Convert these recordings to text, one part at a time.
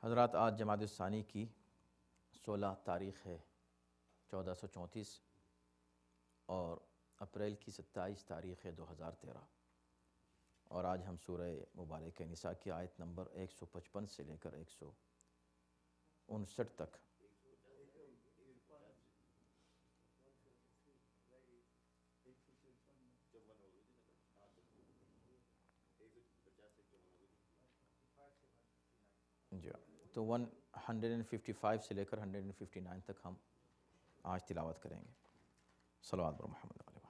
حضرات، آج جمادی الثانی کی 16 تاریخ ہے 1434 اور اپریل کی 27 تاریخ ہے 2013، اور آج ہم سورہ مبارکہ نساء کی آیت نمبر 155 سے لے کر 159 تک جی تو 155 سے لے کر 159 تک ہم آج تلاوت کریں گے۔ صلوات بر محمد علیہ وسلم۔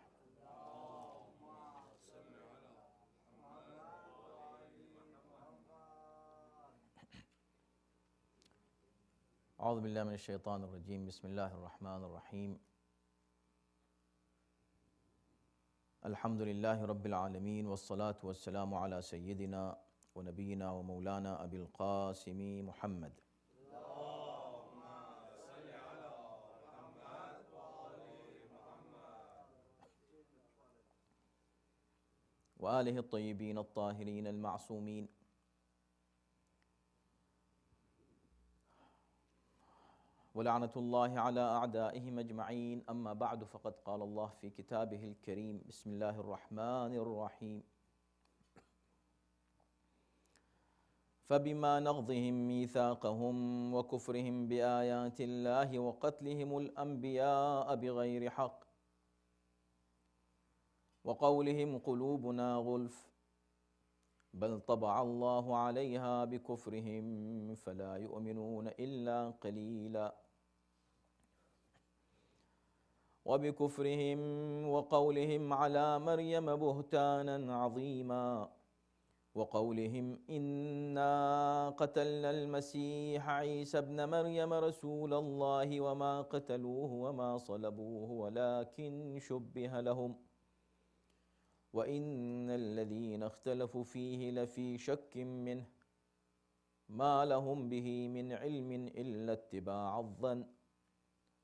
اعوذ باللہ من الشیطان الرجیم، بسم اللہ الرحمن الرحیم۔ الحمد للہ رب العالمین والصلاة والسلام علی سیدنا و نبینا و مولانا ابی القاسم محمد وآلہ الطیبین الطاہرین المعصومین۔ ولعنة الله على أعدائهم أجمعين، أما بعد فقد قال الله في كتابه الكريم، بسم الله الرحمن الرحيم: فبما نقضهم ميثاقهم وكفرهم بآيات الله وقتلهم الأنبياء بغير حق وقولهم قلوبنا غلف بل طبع الله عليها بكفرهم فلا يؤمنون إلا قليلا وبكفرهم وقولهم على مريم بهتانا عظيما وقولهم إنا قتلنا المسيح عيسى ابن مريم رسول الله وما قتلوه وما صلبوه ولكن شبه لهم وَإِنَّ الَّذِينَ اخْتَلَفُوا فِيهِ لَفِي شَكٍّ مِّنْهُ مَا لَهُمْ بِهِ مِنْ عِلْمٍ إِلَّا اتِّبَاعَ الظَّنِّ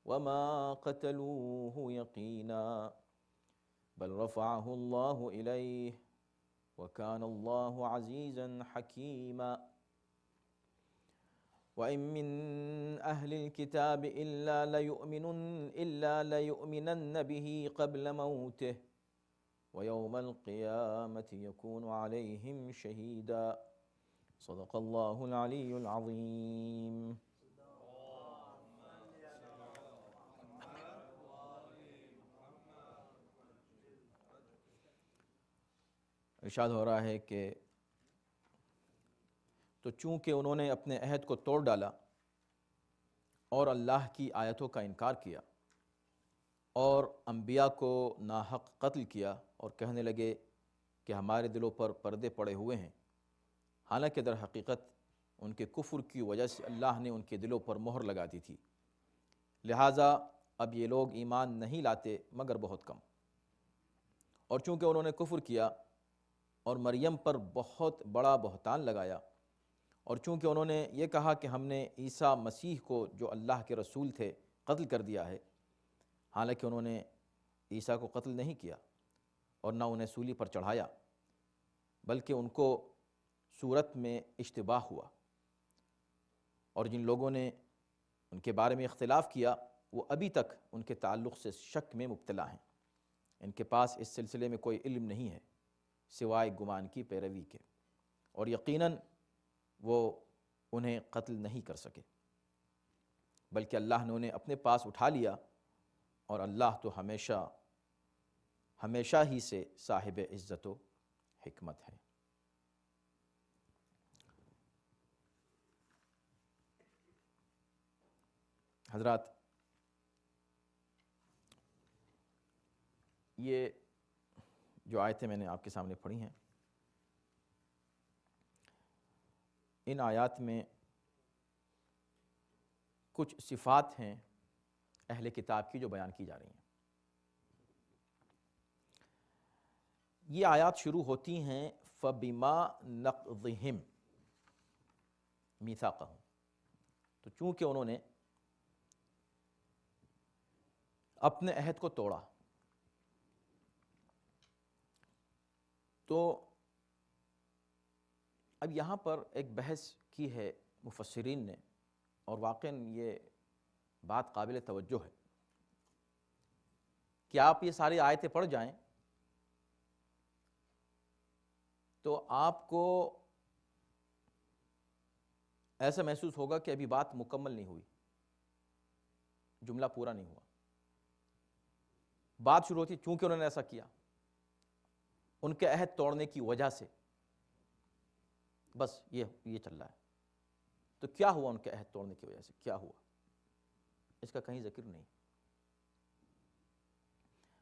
وَمَا قَتَلُوهُ يَقِينًا بَلْ رَفَعَهُ اللَّهُ إِلَيْهِ وَكَانَ اللَّهُ عَزِيزًا حَكِيمًا وَإِن مِّنْ أَهْلِ الْكِتَابِ إِلَّا لَيُؤْمِنَنَّ بِهِ قَبْلَ مَوْتِهِ وَيَوْمَ الْقِيَامَةِ يَكُونُ عَلَيْهِمْ شَهِيدًا۔ صدق اللہ العلی العظیم۔ ارشاد ہو رہا ہے کہ تو چونکہ انہوں نے اپنے عہد کو توڑ ڈالا اور اللہ کی آیتوں کا انکار کیا اور انبیاء کو ناحق قتل کیا اور کہنے لگے کہ ہمارے دلوں پر پردے پڑے ہوئے ہیں، حالانکہ در حقیقت ان کے کفر کی وجہ سے اللہ نے ان کے دلوں پر مہر لگا دی تھی، لہٰذا اب یہ لوگ ایمان نہیں لاتے مگر بہت کم۔ اور چونکہ انہوں نے کفر کیا اور مریم پر بہت بڑا بہتان لگایا، اور چونکہ انہوں نے یہ کہا کہ ہم نے عیسیٰ مسیح کو جو اللہ کے رسول تھے قتل کر دیا ہے، حالانکہ انہوں نے عیسیٰ کو قتل نہیں کیا اور نہ انہیں سولی پر چڑھایا، بلکہ ان کو صورت میں اشتباہ ہوا، اور جن لوگوں نے ان کے بارے میں اختلاف کیا وہ ابھی تک ان کے تعلق سے شک میں مبتلا ہیں، ان کے پاس اس سلسلے میں کوئی علم نہیں ہے سوائے گمان کی پیروی کے، اور یقیناً وہ انہیں قتل نہیں کر سکے، بلکہ اللہ نے انہیں اپنے پاس اٹھا لیا، اور اللہ تو ہمیشہ ہی سے صاحب عزت و حکمت ہے۔ حضرات، یہ جو آیتیں میں نے آپ کے سامنے پڑھی ہیں، ان آیات میں کچھ صفات ہیں اہل کتاب کی جو بیان کی جا رہی ہیں۔ یہ آیات شروع ہوتی ہیں فَبِمَا نَقْضِهِمْ مِيثَاقَهُمْ، تو چونکہ انہوں نے اپنے عہد کو توڑا، تو اب یہاں پر ایک بحث کی ہے مفسرین نے، اور واقعاً یہ بات قابل توجہ ہے کہ آپ یہ ساری آیتیں پڑھ جائیں تو آپ کو ایسا محسوس ہوگا کہ ابھی بات مکمل نہیں ہوئی، جملہ پورا نہیں ہوا. بات شروع ہوتی چونکہ انہوں نے ایسا کیا، ان کے عہد توڑنے کی وجہ سے، بس یہ چل رہا ہے. تو کیا ہوا ان کے عہد توڑنے کی وجہ سے؟ کیا ہوا؟ اس کا کہیں ذکر نہیں،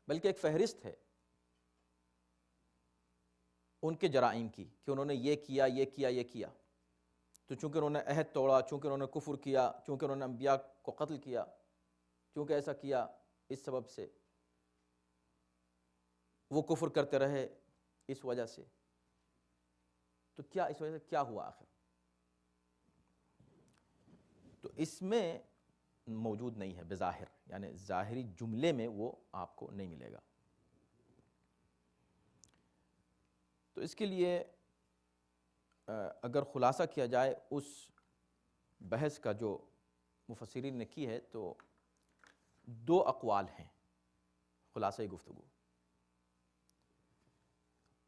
بلکہ ایک فہرست ہے ان کے جرائم کی کہ انہوں نے یہ کیا، یہ کیا، یہ کیا. تو چونکہ انہوں نے عہد توڑا، چونکہ انہوں نے کفر کیا، چونکہ انہوں نے انبیاء کو قتل کیا، چونکہ ایسا کیا، اس سبب سے وہ کفر کرتے رہے، اس وجہ سے. تو کیا اس وجہ سے کیا ہوا آخر؟ تو اس میں موجود نہیں ہے بظاہر، یعنی ظاہری جملے میں وہ آپ کو نہیں ملے گا. تو اس کے لیے اگر خلاصہ کیا جائے اس بحث کا جو مفسرین نے کی ہے، تو دو اقوال ہیں خلاصہ گفتگو.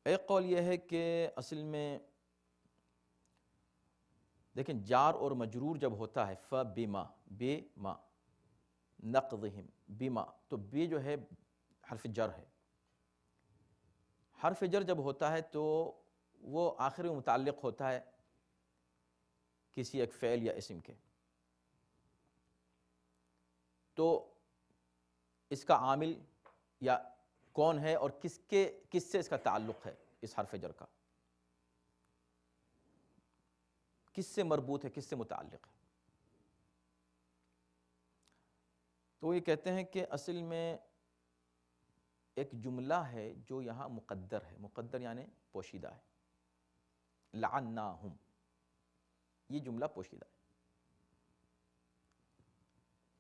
ایک قول یہ ہے کہ اصل میں دیکھیں جار اور مجرور جب ہوتا ہے فبما، بما نقضہم، بما، تو بے جو ہے حرف جر ہے. حرف جر جب ہوتا ہے تو وہ آخر میں متعلق ہوتا ہے کسی ایک فعل یا اسم کے. تو اس کا عامل یا کون ہے اور کس سے اس کا تعلق ہے، اس حرف جر کا کس سے مربوط ہے، کس سے متعلق ہے. تو یہ کہتے ہیں کہ اصل میں ایک جملہ ہے جو یہاں مقدر ہے، مقدر یعنی پوشیدہ ہے. لعناہم، یہ جملہ پوشیدہ ہے.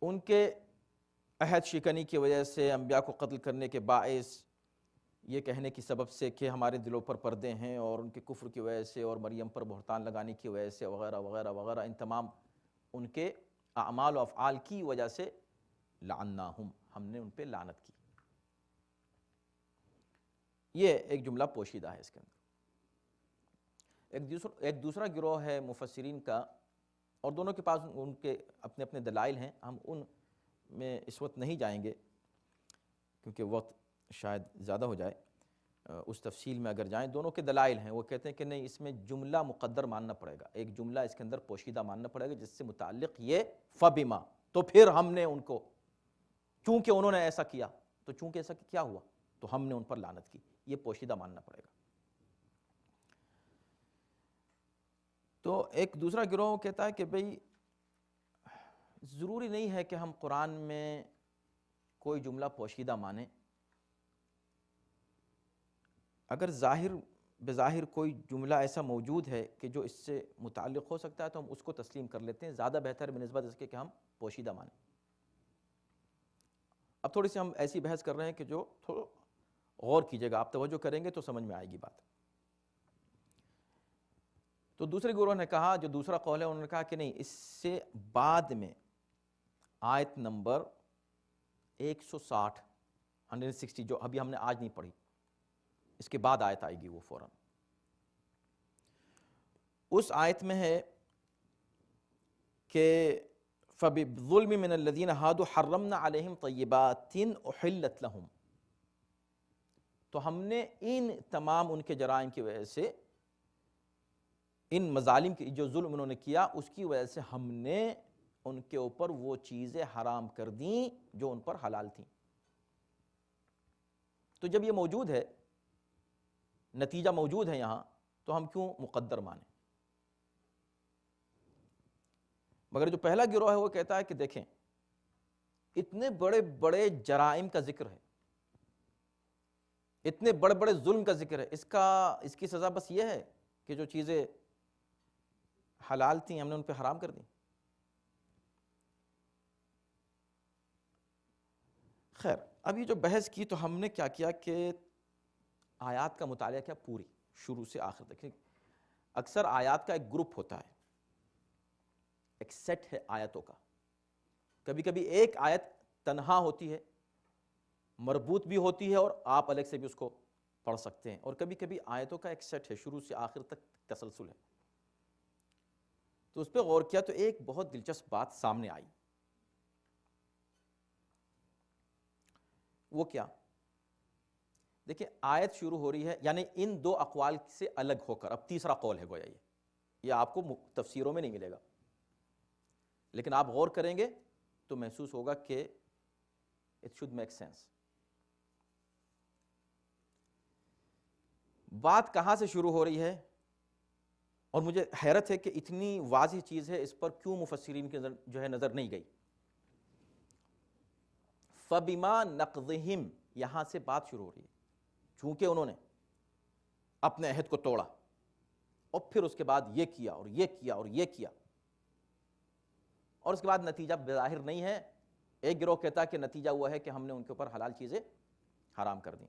ان کے عہد شکنی کی وجہ سے، انبیاء کو قتل کرنے کے باعث، یہ کہنے کی سبب سے کہ ہمارے دلوں پر پردے ہیں، اور ان کے کفر کی وجہ سے، اور مریم پر بہتان لگانے کی وجہ سے، وغیرہ وغیرہ وغیرہ، ان تمام ان کے اعمال و افعال کی وجہ سے لعناہم، ہم نے ان پہ لعنت کی. یہ ایک جملہ پوشیدہ ہے اس کے اندر. ایک دوسرا گروہ ہے مفسرین کا، اور دونوں کے پاس ان کے اپنے اپنے دلائل ہیں. ہم ان میں اس وقت نہیں جائیں گے کیونکہ وقت شاید زیادہ ہو جائے. اس تفصیل میں اگر جائیں، دونوں کے دلائل ہیں. وہ کہتے ہیں کہ نہیں، اس میں جملہ مقدر ماننا پڑے گا، ایک جملہ اس کے اندر پوشیدہ ماننا پڑے گا جس سے متعلق یہ فبما. تو پھر ہم نے ان کو، چونکہ انہوں نے ایسا کیا، تو چونکہ ایسا کیا ہوا تو ہم نے ان پر لعنت کی، یہ پوشیدہ ماننا پڑے گا. تو ایک دوسرا گروہ کہتا ہے کہ بھئی ضروری نہیں ہے کہ ہم قرآن میں کوئی جملہ پوشیدہ مانیں. اگر بظاہر کوئی جملہ ایسا موجود ہے کہ جو اس سے متعلق ہو سکتا ہے تو ہم اس کو تسلیم کر لیتے ہیں، زیادہ بہتر بنسبت اس کے کہ ہم پوشیدہ مانیں. اب تھوڑی سی ہم ایسی بحث کر رہے ہیں کہ جو تھوڑا غور کیجئے گا، آپ توجہ کریں گے تو سمجھ میں آئے گی بات. تو دوسرے گروہ نے کہا، جو دوسرا قول ہے، انہوں نے کہا کہ نہیں، اس سے بعد میں آیت نمبر 160 جو ابھی ہم نے آج نہیں پڑھی، اس کے بعد آیت آئے گی وہ فوراً. اس آیت میں ہے کہ فَبِظُلْمٍ مِّنَ الَّذِينَ هَادُوا حَرَّمْنَا عَلَيْهِمْ طَيِّبَاتٍ أُحِلَّتْ لَهُمْ. تو ہم نے ان تمام ان کے جرائم کی وجہ سے، ان مظالم کی جو ظلم انہوں نے کیا، اس کی وجہ سے ہم نے ان کے اوپر وہ چیزیں حرام کر دیں جو ان پر حلال تھیں. تو جب یہ موجود ہے، نتیجہ موجود ہے یہاں، تو ہم کیوں مقدر مانیں؟ مگر جو پہلا گروہ ہے وہ کہتا ہے کہ دیکھیں، اتنے بڑے بڑے جرائم کا ذکر ہے، اتنے بڑے بڑے ظلم کا ذکر ہے، اس کی سزا بس یہ ہے کہ جو چیزیں حلال تھیں ہم نے ان پہ حرام کر دیں. خیر، اب یہ جو بحث کی تو ہم نے کیا کیا کہ آیات کا مطالعہ کیا پوری شروع سے آخر تک. اکثر آیات کا ایک گروپ ہوتا ہے، ایک سیٹ ہے آیتوں کا. کبھی کبھی ایک آیت تنہا ہوتی ہے، مربوط بھی ہوتی ہے اور آپ الگ سے بھی اس کو پڑھ سکتے ہیں، اور کبھی کبھی آیتوں کا ایک سیٹ ہے، شروع سے آخر تک تسلسل ہے. تو اس پہ غور کیا تو ایک بہت دلچسپ بات سامنے آئی. وہ کیا؟ دیکھیں آیت شروع ہو رہی ہے، یعنی ان دو اقوال سے الگ ہو کر اب تیسرا قول ہے گویا یہ آپ کو تفسیروں میں نہیں ملے گا، لیکن آپ غور کریں گے تو محسوس ہوگا کہ it should make sense. بات کہاں سے شروع ہو رہی ہے؟ اور مجھے حیرت ہے کہ اتنی واضح چیز ہے، اس پر کیوں مفسرین کی نظر نہیں گئی. فَبِمَا نَقْضِهِمْ، یہاں سے بات شروع ہو رہی ہے، چونکہ انہوں نے اپنے عہد کو توڑا اور پھر اس کے بعد یہ کیا اور یہ کیا اور یہ کیا، اور اس کے بعد نتیجہ بظاہر نہیں ہے. ایک گروہ کہتا ہے کہ نتیجہ ہوا ہے کہ ہم نے ان کے اوپر حلال چیزیں حرام کر دیں.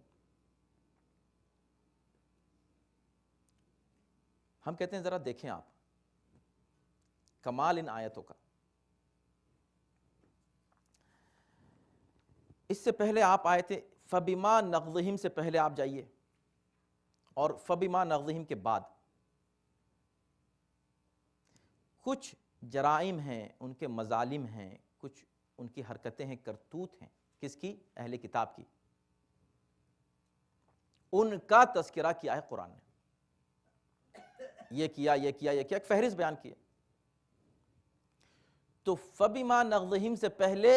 ہم کہتے ہیں ذرا دیکھیں آپ کمال ان آیتوں کا. اس سے پہلے آپ آئے تھے فَبِمَا نَقْضِهِمْ سے پہلے آپ جائیے، اور فَبِمَا نَقْضِهِمْ کے بعد کچھ جرائم ہیں، ان کے مظالم ہیں، کچھ ان کی حرکتیں ہیں، کرتوت ہیں. کس کی؟ اہل کتاب کی. ان کا تذکرہ کیا ہے قرآن نے. یہ کیا یہ کیا یہ کیا، ایک فہرست بیان کی ہے. تو فَبِمَا نَقْضِهِمْ سے پہلے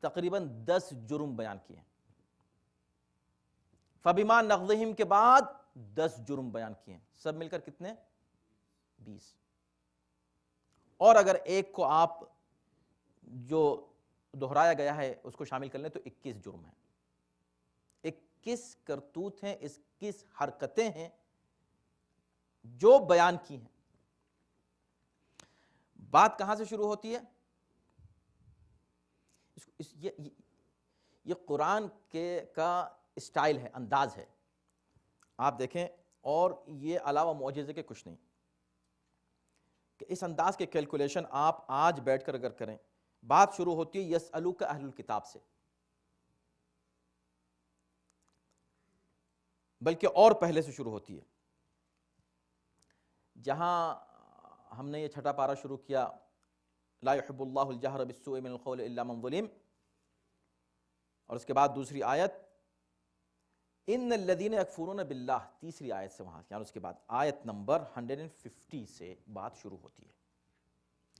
تقریباً 10 جرم بیان کیے ہیں. فَبِمَا نَقْضِهِمْ کے بعد 10 جرم بیان کیے ہیں، سب مل کر کتنے؟ 20. اور اگر ایک کو آپ جو دہرایا گیا ہے اس کو شامل کر لیں تو 21 جرم ہیں. 21 کرتوت ہیں، 21 حرکتیں ہیں جو بیان کی ہیں. بات کہاں سے شروع ہوتی ہے؟ یہ قرآن کا اسٹائل ہے، انداز ہے. آپ دیکھیں، اور یہ علاوہ معجزے کے کچھ نہیں کہ اس انداز کے کیلکولیشن آپ آج بیٹھ کر اگر کریں. بات شروع ہوتی ہے یسألوک اہل الکتاب سے، بلکہ اور پہلے سے شروع ہوتی ہے. جہاں ہم نے یہ چھٹا پارہ شروع کیا لا يحب اللہ الجہر بالسوء من القول الا من ظلم، اور اس کے بعد دوسری آیت ان الذین یکفرون باللہ، تیسری آیت سے وہاں، یعنی اس کے بعد آیت نمبر 150 سے بات شروع ہوتی ہے.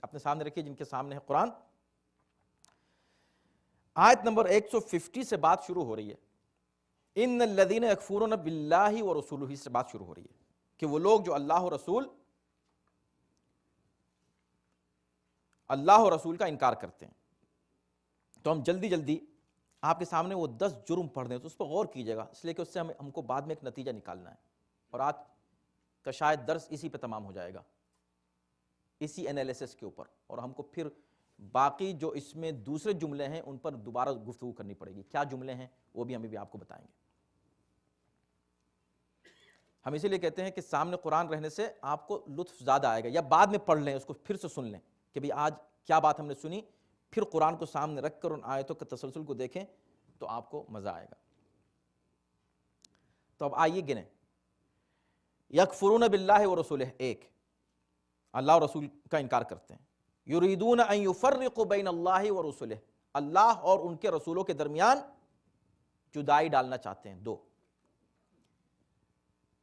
اپنے سامنے رکھیے جن کے سامنے ہے قرآن. آیت نمبر 150 سے بات شروع ہو رہی ہے. ان الذین یکفرون باللہ ورسولہ سے بات شروع ہو رہی ہے کہ وہ لوگ جو اللہ و رسول کا انکار کرتے ہیں. تو ہم جلدی جلدی آپ کے سامنے وہ 10 جرم پڑھ دیں تو اس پر غور کیجیے گا، اس لیے کہ اس سے ہم کو بعد میں ایک نتیجہ نکالنا ہے، اور آج کا شاید درس اسی پہ تمام ہو جائے گا، اسی انالیسس کے اوپر، اور ہم کو پھر باقی جو اس میں دوسرے جملے ہیں ان پر دوبارہ گفتگو کرنی پڑے گی. کیا جملے ہیں وہ بھی ہم بھی آپ کو بتائیں گے. ہم اسی لیے کہتے ہیں کہ سامنے قرآن رہنے سے آپ کو لطف زیادہ آئے گا، یا بعد میں پڑھ لیں اس کو پھر سے سن لیں کہ بھئی آج کیا بات ہم نے سنی، پھر قرآن کو سامنے رکھ کر ان آیتوں کے تسلسل کو دیکھیں تو آپ کو مزہ آئے گا. تو اب آئیے گنیں. یکفرون باللہ ورسولہ، ایک اللہ اور رسول کا انکار کرتے ہیں. یریدون ان یفرقوا بین اللہ ورسولہ، اللہ اور ان کے رسولوں کے درمیان جدائی ڈالنا چاہتے ہیں. 2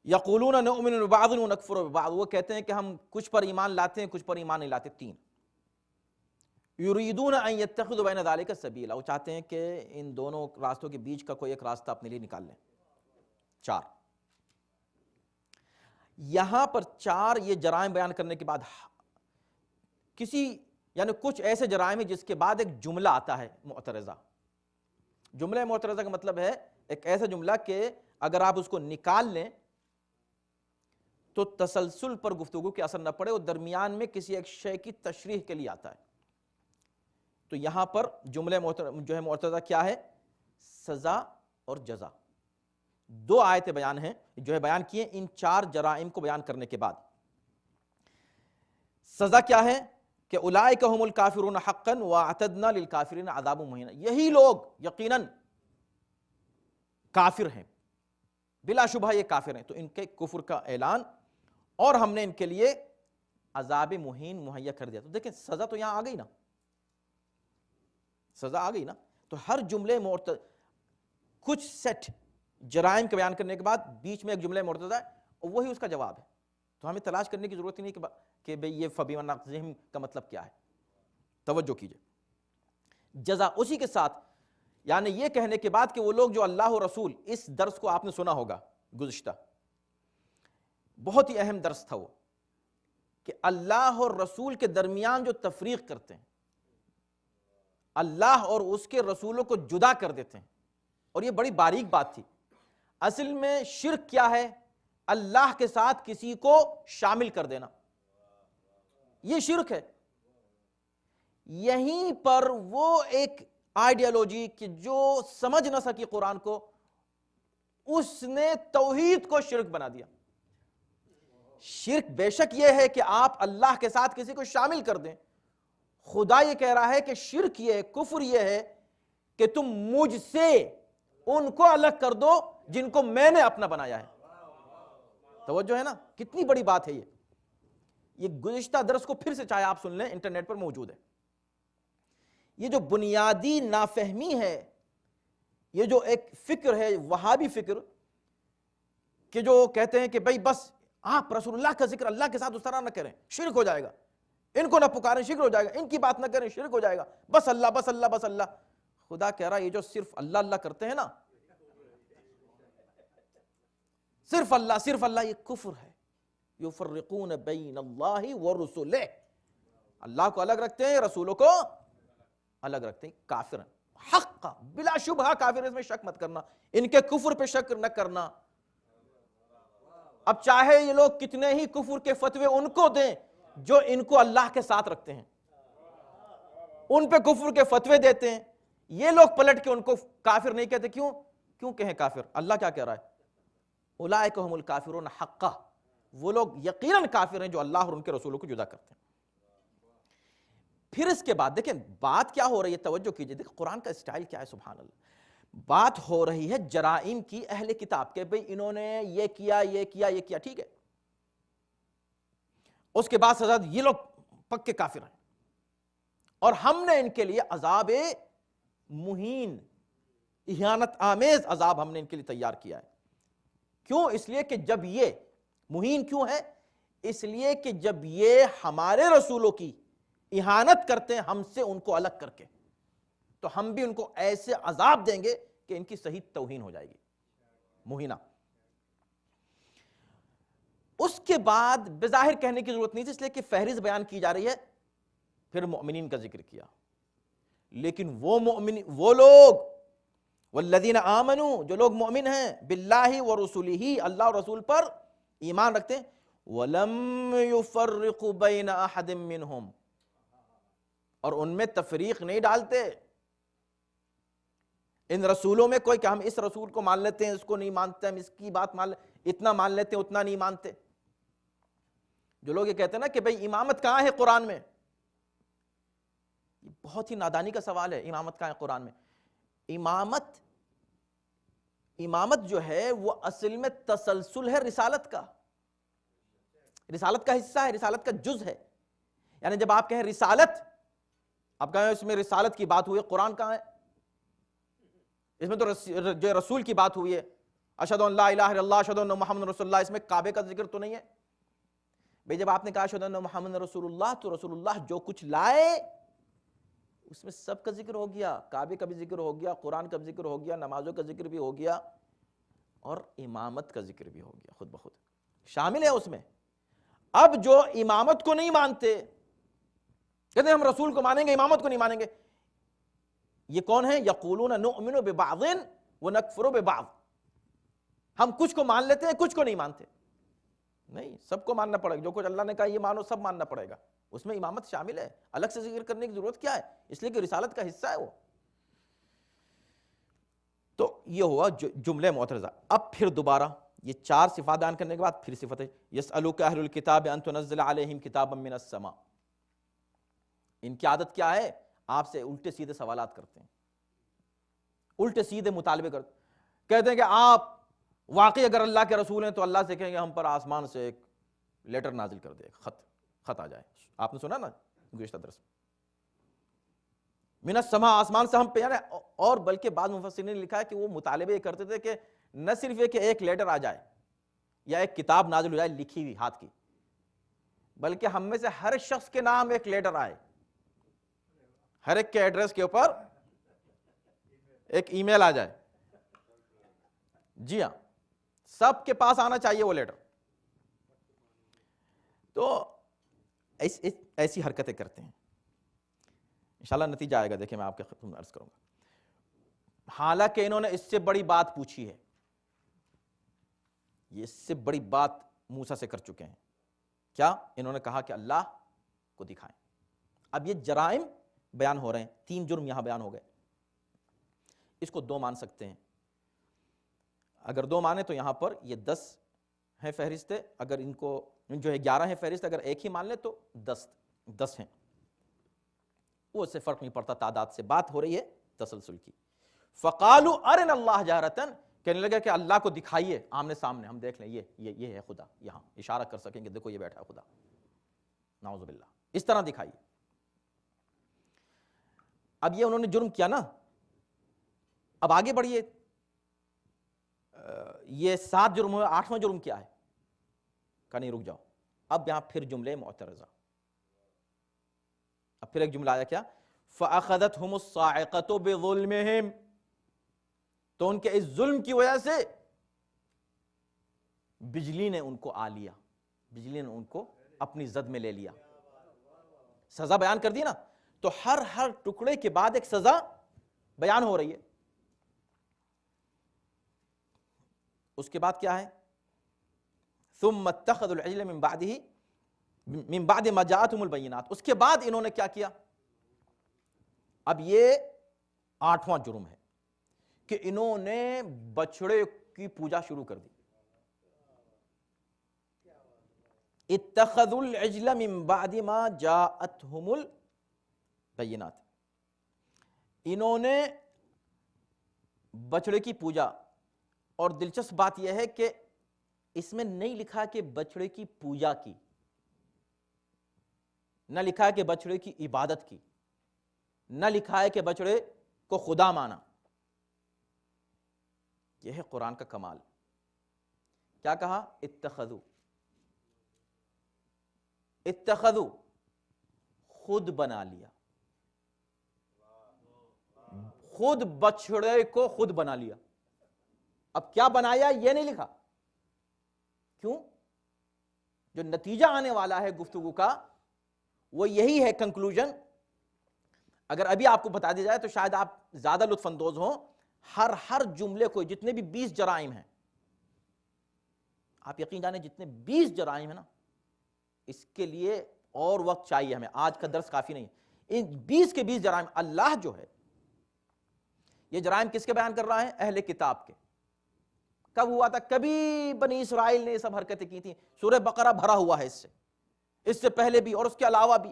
یقولون نؤمن ببعض ونکفر ببعض، وہ کہتے ہیں کہ ہم کچھ پر ایمان لاتے ہیں کچھ پر ایمان نہیں لاتے. 3 یریدون ان یتخذوا بین ذلک سبیلا، وہ چاہتے ہیں کہ ان دونوں راستوں کے بیچ کا کوئی ایک راستہ اپنے لیے نکال لیں. 4 یہاں پر 4 یہ جرائم بیان کرنے کے بعد یعنی کچھ ایسے جرائم ہیں جس کے بعد ایک جملہ آتا ہے معترضہ. جملہ معترضہ کا مطلب ہے ایک ایسا جملہ کہ اگر آپ اس کو نکال لیں تو تسلسل پر گفتگو کے اثر نہ پڑے، اور درمیان میں کسی ایک شے کی تشریح کے لیے آتا ہے. تو یہاں پر جملہ جو ہے معترضہ کیا ہے؟ سزا اور جزا. 2 آیتیں بیان ہیں جو ہے بیان کیے ان 4 جرائم کو بیان کرنے کے بعد. سزا کیا ہے کہ اولئک هم الکافرون حقا واعتدنا للکافرین عذاب مہینا، یہی لوگ یقیناً کافر ہیں، بلا شبہ یہ کافر ہیں، تو ان کے کفر کا اعلان، اور ہم نے ان کے لیے عذاب مہین مہیا کر دیا۔ تو دیکھیں سزا تو یہاں آ گئی نا، سزا آ گئی نا۔ تو ہر جملے کچھ سیٹ جرائم کا بیان کرنے کے بعد بیچ میں ایک جملہ مرتضی ہے اور وہی اس کا جواب ہے، تو ہمیں تلاش کرنے کی ضرورت ہی نہیں کہ بھئی یہ فبما نقضہم کا مطلب کیا ہے۔ توجہ کیجئے، جزا اسی کے ساتھ، یعنی یہ کہنے کے بعد کہ وہ لوگ جو اللہ و رسول، اس درس کو آپ نے سنا ہوگا گزشتہ، بہت ہی اہم درس تھا وہ، کہ اللہ اور رسول کے درمیان جو تفریق کرتے ہیں، اللہ اور اس کے رسولوں کو جدا کر دیتے ہیں، اور یہ بڑی باریک بات تھی۔ اصل میں شرک کیا ہے؟ اللہ کے ساتھ کسی کو شامل کر دینا، یہ شرک ہے۔ یہیں پر وہ ایک آئیڈیالوجی کہ جو سمجھ نہ سکی قرآن کو، اس نے توحید کو شرک بنا دیا۔ شرک بے شک یہ ہے کہ آپ اللہ کے ساتھ کسی کو شامل کر دیں، خدا یہ کہہ رہا ہے کہ شرک یہ ہے، کفر یہ ہے کہ تم مجھ سے ان کو الگ کر دو جن کو میں نے اپنا بنایا ہے۔ توجہ ہے نا، کتنی بڑی بات ہے یہ گزشتہ درس کو پھر سے چاہے آپ سن لیں، انٹرنیٹ پر موجود ہے۔ یہ جو بنیادی نافہمی ہے، یہ جو ایک فکر ہے وہابی فکر، کہ جو کہتے ہیں کہ بھئی بس آپ رسول اللہ کا ذکر اللہ کے ساتھ اس طرح نہ کریں، شرک ہو جائے گا، ان کو نہ پکاریں شرک ہو جائے گا، ان کی بات نہ کریں شرک ہو جائے گا، بس اللہ بس اللہ بس اللہ۔ خدا کہہ رہا ہے یہ جو صرف اللہ اللہ کرتے ہیں نا، صرف اللہ، یہ کفر ہے۔ یفرقون بین اللہ ورسلہ، اللہ کو الگ رکھتے ہیں، رسولوں کو الگ رکھتے ہیں، کافر ہیں حق، بلا شبہ کافر، اس میں شک مت کرنا، ان کے کفر پہ شک نہ کرنا۔ اب چاہے یہ لوگ کتنے ہی کفر کے فتوے ان کو دیں جو ان کو اللہ کے ساتھ رکھتے ہیں، ان پہ کفر کے فتوے دیتے ہیں، یہ لوگ پلٹ کے ان کو کافر نہیں کہتے۔ کیوں کہیں کافر؟ اللہ کیا کہہ رہا ہے؟ اولئک هم الکافرون حقا، وہ لوگ یقیناً کافر ہیں جو اللہ اور ان کے رسولوں کو جدا کرتے ہیں۔ پھر اس کے بعد دیکھیں بات کیا ہو رہی ہے، توجہ کیجئے، دیکھیں قرآن کا اسٹائل کیا ہے، سبحان اللہ۔ بات ہو رہی ہے جرائم کی، اہل کتاب کے، بھئی انہوں نے یہ کیا یہ کیا یہ کیا، ٹھیک ہے، اس کے بعد سزا یہ لوگ پکے کافر ہیں، اور ہم نے ان کے لیے عذاب مہین، اہانت آمیز عذاب ہم نے ان کے لیے تیار کیا ہے۔ کیوں؟ اس لیے کہ جب یہ مہین کیوں ہے؟ اس لیے کہ جب یہ ہمارے رسولوں کی اہانت کرتے ہیں ہم سے ان کو الگ کر کے، تو ہم بھی ان کو ایسے عذاب دیں گے کہ ان کی صحیح توہین ہو جائے گی، مہینہ۔ اس کے بعد بظاہر کہنے کی ضرورت نہیں تھی، اس لیے کہ فہرست بیان کی جا رہی ہے، پھر مؤمنین کا ذکر کیا، لیکن وہ لوگ والذین آمنوا، جو لوگ مومن ہیں، باللہ ورسولہ، اللہ اور رسول پر ایمان رکھتے ہیں، ولم یفرقوا بین احد منہم، اور ان میں تفریق نہیں ڈالتے، ان رسولوں میں کوئی کہ ہم اس رسول کو مان لیتے ہیں، اس کو نہیں مانتے، ہم اس کی بات مان لیتے، اتنا مان لیتے ہیں اتنا نہیں مانتے۔ جو لوگ یہ کہتے ہیں نا کہ بھئی امامت کہاں ہے قرآن میں، یہ بہت ہی نادانی کا سوال ہے، امامت کہاں ہے قرآن میں؟ امامت جو ہے وہ اصل میں تسلسل ہے رسالت کا، رسالت کا حصہ ہے، رسالت کا جز ہے۔ یعنی جب آپ کہیں رسالت، آپ کہیں اس میں رسالت کی بات ہوئی، قرآن کہاں ہے؟ اس میں تو جو رسول کی بات ہوئی ہے، اشہد ان لا الہ الا اللہ اشہد ان محمد رسول اللہ، اس میں کعبے کا ذکر تو نہیں ہے بھئی۔ جب آپ نے کہا اشہد ان محمد رسول اللہ، تو رسول اللہ جو کچھ لائے اس میں سب کا ذکر ہو گیا، کعبے کا بھی ذکر ہو گیا، قرآن کا بھی ذکر ہو گیا، نمازوں کا ذکر بھی ہو گیا، اور امامت کا ذکر بھی ہو گیا، خود بخود شامل ہے اس میں۔ اب جو امامت کو نہیں مانتے، کہتے ہیں ہم رسول کو مانیں گے امامت کو نہیں مانیں گے، یہ کون ہیں؟ یقولون نؤمن ببعض ونکفر ببعض، ہم کچھ کو مان لیتے ہیں کچھ کو نہیں مانتے۔ نہیں، سب کو ماننا پڑے گا، جو کچھ اللہ نے کہا یہ مانو سب ماننا پڑے گا، اس میں امامت شامل ہے، الگ سے ذکر کرنے کی ضرورت کیا ہے؟ اس لیے کہ رسالت کا حصہ ہے وہ۔ تو یہ ہوا جملہ معترضہ۔ اب پھر دوبارہ یہ 4 صفات بیان کرنے کے بعد پھر صفت ہے یسألوک اہل الکتاب ان تنزل علیہم کتابا من السماء. ان کی عادت کیا ہے؟ آپ سے الٹے سیدھے سوالات کرتے ہیں، الٹے سیدھے مطالبے کرتے ہیں. کہتے ہیں کہ آپ واقعی اگر اللہ کے رسول ہیں تو اللہ سے کہیں گے ہم پر آسمان سے ایک لیٹر نازل کر دے، خط آ جائے. آپ نے سنا نا گزشتہ درس میں، من السماء، آسمان سے ہم پہ. اور بلکہ بعض مفسرین نے لکھا ہے کہ وہ مطالبے یہ کرتے تھے کہ نہ صرف یہ کہ ایک لیٹر آ جائے یا ایک کتاب نازل ہو جائے لکھی ہوئی ہاتھ کی، بلکہ ہم میں سے ہر شخص کے نام ایک لیٹر آئے، ہر ایک کے ایڈریس کے اوپر ایک ای میل آ جائے. جی ہاں، سب کے پاس آنا چاہیے وہ لیٹر. تو ایسی حرکتیں کرتے ہیں. انشاءاللہ نتیجہ آئے گا، دیکھیں میں آپ کے خدمت میں عرض کروں گا. حالانکہ انہوں نے اس سے بڑی بات پوچھی ہے، یہ اس سے بڑی بات موسیٰ سے کر چکے ہیں. کیا؟ انہوں نے کہا کہ اللہ کو دکھائیں. اب یہ جرائم بیان ہو رہے ہیں، 3 جرم یہاں بیان ہو گئے. اس کو 2 مان سکتے ہیں. اگر 2 مانے تو یہاں پر یہ 10 ہیں فہرست، اگر ان کو جو ہے 11 ہیں فہرست، اگر ایک ہی مان لے تو 10 ہیں. وہ اس سے فرق نہیں پڑتا، تعداد سے بات ہو رہی ہے تسلسل کی. فَقَالُوا أَرِنَا اللَّهَ جَهْرَةً، کہنے لگا کہ اللہ کو دکھائیے آمنے سامنے، ہم دیکھ لیں یہ ہے خدا، یہاں اشارہ کر سکیں کہ دیکھو یہ بیٹھا ہے خدا. نعوذ باللہ، اس طرح دکھائیے. اب یہ انہوں نے جرم کیا نا، اب آگے بڑھیے. یہ 7 جرم ہوئے، 8واں جرم کیا ہے؟ کہ نہیں رک جاؤ، اب یہاں پھر جملے معترضہ. اب پھر ایک جملہ آیا کیا؟ فَأَخَذَتْهُمُ الصَّاعِقَةُ بِظُلْمِهِمْ، تو ان کے اس ظلم کی وجہ سے بجلی نے ان کو آ لیا، بجلی نے ان کو اپنی زد میں لے لیا. سزا بیان کر دی نا، تو ہر ٹکڑے کے بعد ایک سزا بیان ہو رہی ہے. اس کے بعد کیا ہے؟ ثم اتخذوا العجل من بعد ما جاءتهم البینات. اس کے بعد انہوں نے کیا کیا؟ اب یہ 8واں جرم ہے کہ انہوں نے بچڑے کی پوجا شروع کر دی. اتخذوا العجل من بعد ما جاءتهم البینات، انہوں نے بچڑے کی پوجا. اور دلچسپ بات یہ ہے کہ اس میں نہیں لکھا کہ بچڑے کی پوجا کی، نہ لکھا ہے کہ بچڑے کی عبادت کی، نہ لکھا ہے کہ بچڑے کو خدا مانا. یہ ہے قرآن کا کمال. کیا کہا؟ اتخذو، خود بنا لیا، خود بچڑے کو خود بنا لیا. اب کیا بنایا یہ نہیں لکھا. کیوں؟ جو نتیجہ آنے والا ہے گفتگو کا وہ یہی ہے کنکلوژن. اگر ابھی آپ کو بتا دیا جائے تو شاید آپ زیادہ لطف اندوز ہوں. ہر جملے کو، جتنے بھی 20 جرائم ہیں، آپ یقین جانیں جتنے 20 جرائم ہیں نا، اس کے لیے اور وقت چاہیے ہمیں، آج کا درس کافی نہیں. ان 20 کے 20 جرائم اللہ جو ہے، یہ جرائم کس کے بیان کر رہا ہے؟ اہل کتاب کے. کب ہوا تھا؟ کبھی بنی اسرائیل نے یہ سب حرکتیں کی تھیں. سورہ بقرہ بھرا ہوا ہے اس سے پہلے بھی اور اس کے علاوہ بھی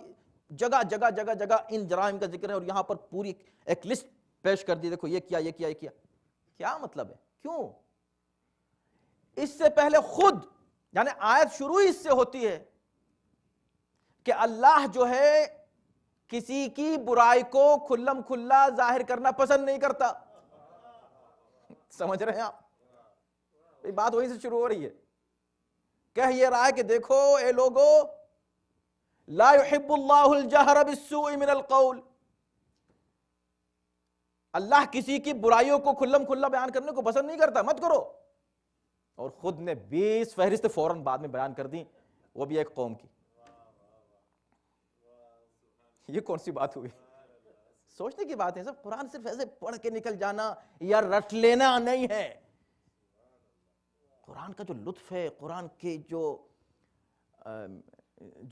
جگہ جگہ ان جرائم کا ذکر ہے. اور یہاں پر پوری ایک لسٹ پیش کر دی، دیکھو یہ کیا، یہ کیا، یہ کیا. کیا مطلب ہے؟ کیوں؟ اس سے پہلے خود، یعنی آیت شروع اس سے ہوتی ہے کہ اللہ جو ہے کسی کی برائی کو کھلم کھلا ظاہر کرنا پسند نہیں کرتا. سمجھ رہے ہیں آپ؟ یہ بات وہیں سے شروع ہو رہی ہے. کہہ یہ رہا ہے کہ دیکھو اے لوگو، لا يحب اللہ الجہر بالسوء من القول، اللہ کسی کی برائیوں کو کھلم کھلا بیان کرنے کو پسند نہیں کرتا، مت کرو. اور خود نے 20 فہرست فوراً بعد میں بیان کر دی، وہ بھی ایک قوم کی. یہ کون سی بات ہوئی؟ سوچنے کی بات ہے سب. قرآن صرف ایسے پڑھ کے نکل جانا یا رٹ لینا نہیں ہے. قرآن کا جو لطف ہے، قرآن کے جو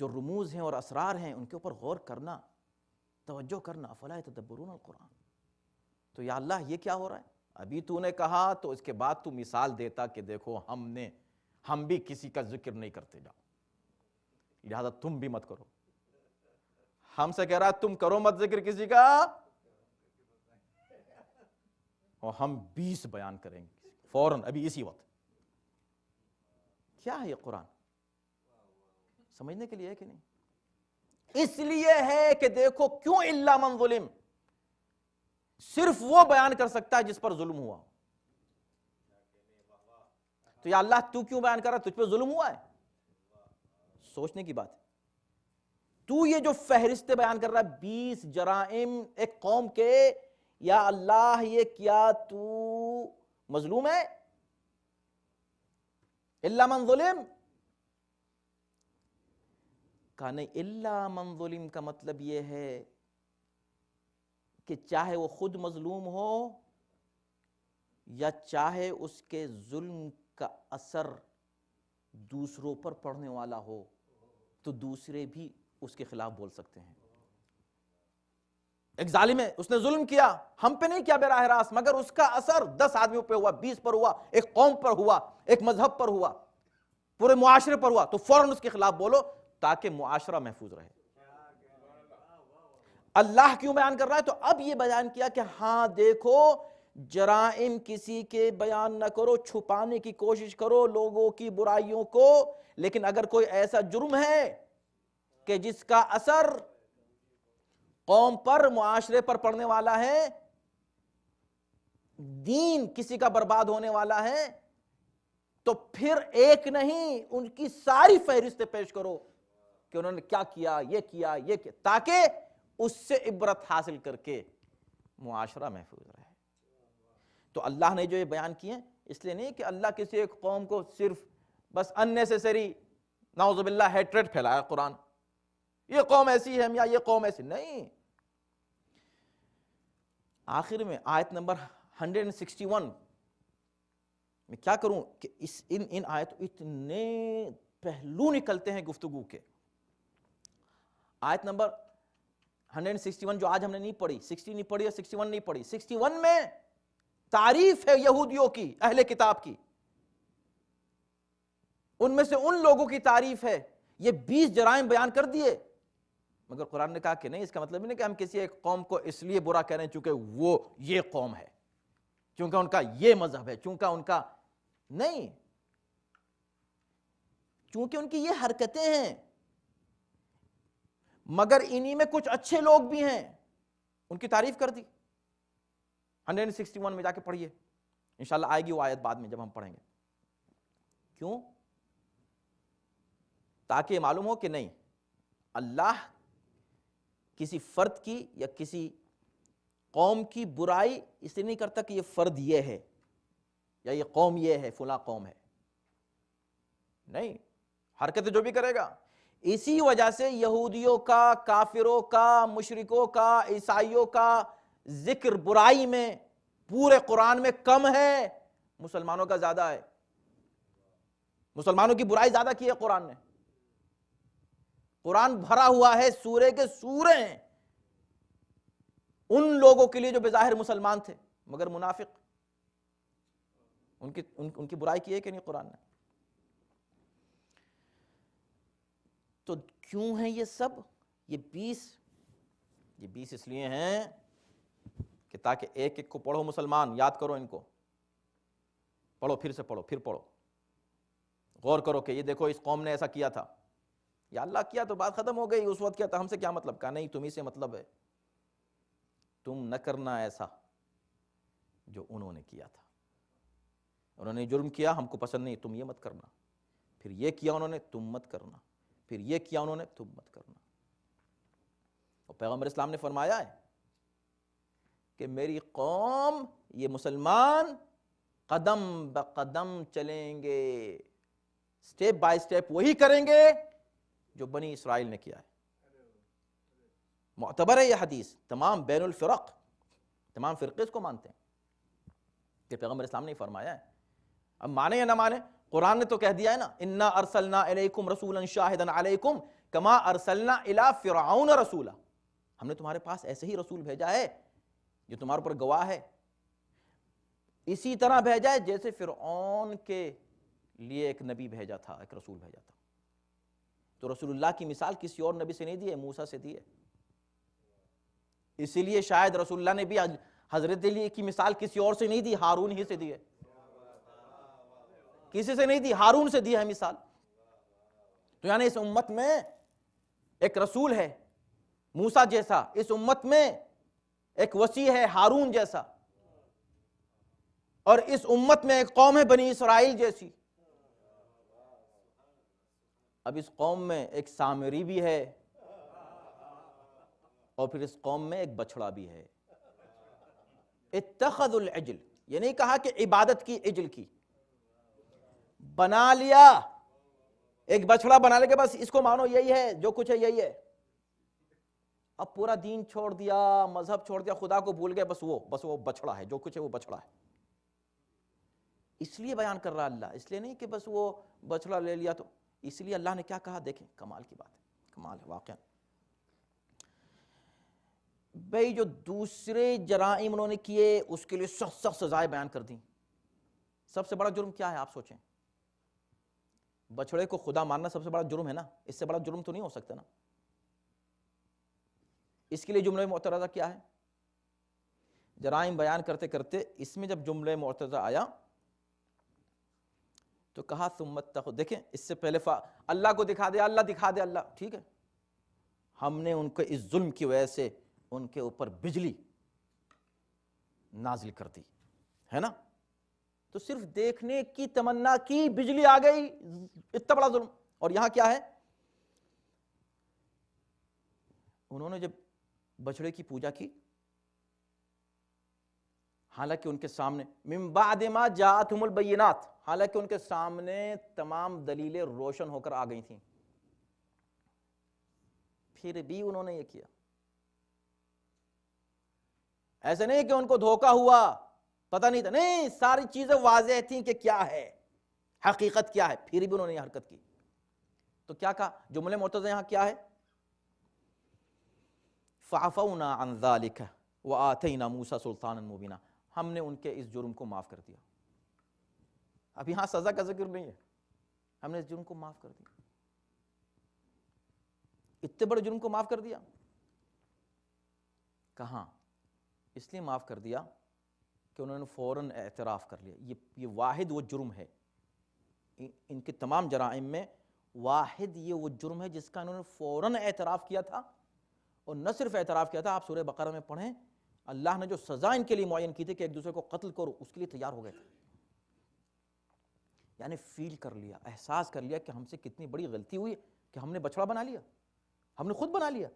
رموز ہیں اور اسرار ہیں، ان کے اوپر غور کرنا، توجہ کرنا. افلا یتدبرون القرآن. تو یا اللہ یہ کیا ہو رہا ہے؟ ابھی تو نے کہا تو اس کے بعد تو مثال دیتا کہ دیکھو ہم بھی کسی کا ذکر نہیں کرتے، جاؤ لہذا تم بھی مت کرو. ہم سے کہہ رہا تم کرو مت ذکر کسی کا، اور ہم 20 بیان کریں گے فوراً ابھی اسی وقت. کیا ہے یہ قرآن؟ سمجھنے کے لیے ہے کہ نہیں؟ اس لیے ہے کہ دیکھو کیوں الا من ظلم، صرف وہ بیان کر سکتا ہے جس پر ظلم ہوا. تو یا اللہ تو کیوں بیان کر رہا ہے؟ تجھ پہ ظلم ہوا ہے؟ سوچنے کی بات ہے. تو یہ جو فہرستیں بیان کر رہا ہے 20 جرائم ایک قوم کے، یا اللہ یہ کیا تو مظلوم ہے؟ الا من ظلم کہا نہیں، الا من ظلم کا مطلب یہ ہے کہ چاہے وہ خود مظلوم ہو یا چاہے اس کے ظلم کا اثر دوسروں پر پڑنے والا ہو تو دوسرے بھی اس کے خلاف بول سکتے ہیں. ایک ظالم ہے، اس نے ظلم کیا، ہم پہ نہیں کیا براہ راست، مگر اس کا اثر 10 آدمیوں پہ ہوا، 20 پر ہوا، ایک قوم پر ہوا، ایک مذہب پر ہوا، پورے معاشرے پر ہوا، تو فوراً اس کے خلاف بولو تاکہ معاشرہ محفوظ رہے. اللہ کیوں بیان کر رہا ہے؟ تو اب یہ بیان کیا کہ ہاں دیکھو جرائم کسی کے بیان نہ کرو، چھپانے کی کوشش کرو لوگوں کی برائیوں کو، لیکن اگر کوئی ایسا جرم ہے کہ جس کا اثر قوم پر، معاشرے پر پڑنے والا ہے، دین کسی کا برباد ہونے والا ہے، تو پھر ایک نہیں ان کی ساری فہرستیں پیش کرو کہ انہوں نے کیا کیا، یہ کیا، یہ کیا، تاکہ اس سے عبرت حاصل کر کے معاشرہ محفوظ رہے. تو اللہ نے جو یہ بیان کیے اس لیے نہیں کہ اللہ کسی ایک قوم کو صرف بس unnecessary نعوذ باللہ ہیٹریٹ پھیلایا قرآن، یہ قوم ایسی ہے یا یہ قوم ایسی نہیں. آخر میں آیت نمبر 161 میں کیا کروں کہ ان آیت اتنے پہلو نکلتے ہیں گفتگو کے. آیت نمبر 161 جو آج ہم نے نہیں پڑھی، 60 نہیں پڑھی اور 61 نہیں پڑھی. 61 میں تعریف ہے یہودیوں کی، اہل کتاب کی، ان میں سے ان لوگوں کی تعریف ہے. یہ 20 جرائم بیان کر دیے، مگر قرآن نے کہا کہ نہیں، اس کا مطلب نہیں کہ ہم کسی ایک قوم کو اس لیے برا کہہ رہے ہیں چونکہ وہ یہ قوم ہے، چونکہ ان کا یہ مذہب ہے، چونکہ ان کا نہیں، چونکہ ان کی یہ حرکتیں ہیں. مگر انہی میں کچھ اچھے لوگ بھی ہیں، ان کی تعریف کر دی. 161 میں جا کے پڑھیے، انشاءاللہ آئے گی وہ آیت بعد میں جب ہم پڑھیں گے. کیوں؟ تاکہ معلوم ہو کہ نہیں، اللہ کسی فرد کی یا کسی قوم کی برائی اس لیے نہیں کرتا کہ یہ فرد یہ ہے یا یہ قوم یہ ہے، فلاں قوم ہے. نہیں، حرکت جو بھی کرے گا. اسی وجہ سے یہودیوں کا، کافروں کا، مشرکوں کا، عیسائیوں کا ذکر برائی میں پورے قرآن میں کم ہے، مسلمانوں کا زیادہ ہے. مسلمانوں کی برائی زیادہ کی ہے قرآن نے. قرآن بھرا ہوا ہے سورے کے سورے ہیں ان لوگوں کے لیے جو بظاہر مسلمان تھے مگر منافق. ان کی برائی کی ہے کہ نہیں قرآن نے؟ تو کیوں ہیں یہ سب؟ یہ 20 اس لیے ہیں کہ تاکہ ایک ایک کو پڑھو مسلمان، یاد کرو ان کو، پڑھو، پھر سے پڑھو، پھر پڑھو، غور کرو کہ یہ دیکھو اس قوم نے ایسا کیا تھا، یا اللہ کیا تو بات ختم ہو گئی، اس وقت کیا تھا، ہم سے کیا مطلب؟ کہا نہیں، تمہیں سے مطلب ہے، تم نہ کرنا ایسا جو انہوں نے کیا تھا. انہوں نے جرم کیا، ہم کو پسند نہیں، تم یہ مت کرنا. پھر یہ کیا انہوں نے، تم مت کرنا. پھر یہ کیا انہوں نے، تم مت کرنا. اور پیغمبر اسلام نے فرمایا ہے کہ میری قوم، یہ مسلمان قدم بقدم چلیں گے، سٹیپ بائی سٹیپ وہی کریں گے جو بنی اسرائیل نے کیا ہے. معتبر ہے یہ حدیث، تمام بین الفرق، تمام فرقے اس کو مانتے ہیں کہ پیغمبر اسلام نے فرمایا ہے. اب مانے یا نہ مانے، قرآن نے تو کہہ دیا ہے نا، انا ارسلنا الیکم رسولا شاہدا علیکم کما ارسلنا الی فرعون رسولا. ہم نے تمہارے پاس ایسے ہی رسول بھیجا ہے جو تمہارے اوپر گواہ ہے. اسی طرح بھیجا ہے جیسے فرعون کے لیے ایک نبی بھیجا تھا، ایک رسول بھیجا تھا۔ تو رسول اللہ کی مثال کسی اور نبی سے نہیں دی ہے، موسیٰ سے دی ہے۔ اسی لیے شاید رسول اللہ نے بھی حضرت علی کی مثال کسی اور سے نہیں دی، ہارون ہی سے دی ہے، کسی سے نہیں دی، ہارون سے دی ہے مثال۔ تو یعنی اس امت میں ایک رسول ہے موسیٰ جیسا، اس امت میں ایک وسیع ہے ہارون جیسا، اور اس امت میں ایک قوم ہے بنی اسرائیل جیسی۔ اب اس قوم میں ایک سامری بھی ہے، اور پھر اس قوم میں ایک بچڑا بھی ہے۔ اتخذوا العجل، یہ نہیں کہا کہ عبادت کی عجل کی، بنا لیا ایک بچڑا، بنا لے کے بس اس کو مانو یہی ہے، جو کچھ ہے یہی ہے۔ اب پورا دین چھوڑ دیا، مذہب چھوڑ دیا، خدا کو بھول گئے، بس وہ بچڑا ہے، جو کچھ ہے وہ بچڑا ہے۔ اس لیے بیان کر رہا اللہ، اس لیے نہیں کہ بس وہ بچڑا لے لیا تو، اس لیے اللہ نے کیا کہا، دیکھیں کمال کی بات ہے، کمال ہے واقعا۔ بھئی جو دوسرے جرائم انہوں نے کیے اس کے لیے سخت سخت سزائیں بیان کر دیں۔ سب سے بڑا جرم کیا ہے آپ سوچیں؟ بچڑے کو خدا ماننا سب سے بڑا جرم ہے نا، اس سے بڑا جرم تو نہیں ہو سکتا نا۔ اس کے لیے جملہ معترضہ کیا ہے؟ جرائم بیان کرتے کرتے اس میں جب جملہ معترضہ آیا تو کہا ثم اتخذوا، دیکھیں اس سے پہلے اللہ کو دکھا دے، اللہ دکھا دے، اللہ ٹھیک ہے، ہم نے ان کو اس ظلم کی وجہ سے ان کے اوپر بجلی نازل کر دی ہے نا، تو صرف دیکھنے کی تمنا کی، بجلی آ گئی، اتنا بڑا ظلم۔ اور یہاں کیا ہے، انہوں نے جب بچڑے کی پوجا کی، حالانکہ ان کے سامنے من بعد ما جاءتهم البینات، حالانکہ ان کے سامنے تمام دلیلیں روشن ہو کر آ گئی تھیں، پھر بھی انہوں نے یہ کیا۔ ایسے نہیں کہ ان کو دھوکہ ہوا، پتہ نہیں تھا، نہیں، ساری چیزیں واضح تھیں کہ کیا ہے، حقیقت کیا ہے، پھر بھی انہوں نے یہ حرکت کی۔ تو کیا کہا جملے مرتضی یہاں کیا ہے، فعفونا عن ذلك وآتینا موسیٰ سلطانا مبینا، ہم نے ان کے اس جرم کو معاف کر دیا۔ اب یہاں سزا کا ذکر نہیں ہے، ہم نے اس جرم کو معاف کر دیا، اتنے بڑے جرم کو معاف کر دیا۔ کہاں؟ اس لیے معاف کر دیا کہ انہوں نے فوراً اعتراف کر لیا۔ یہ واحد وہ جرم ہے ان کے تمام جرائم میں، واحد یہ وہ جرم ہے جس کا انہوں نے فوراً اعتراف کیا تھا، اور نہ صرف اعتراف کیا تھا، آپ سورہ بقرہ میں پڑھیں، اللہ نے جو سزا ان کے لیے معین کی تھی کہ ایک دوسرے کو قتل کرو، اس کے لیے تیار ہو گئے تھے۔ یعنی فیل کر لیا، احساس کر لیا کہ ہم سے کتنی بڑی غلطی ہوئی کہ ہم نے بچڑا بنا لیا، ہم نے خود بنا لیا،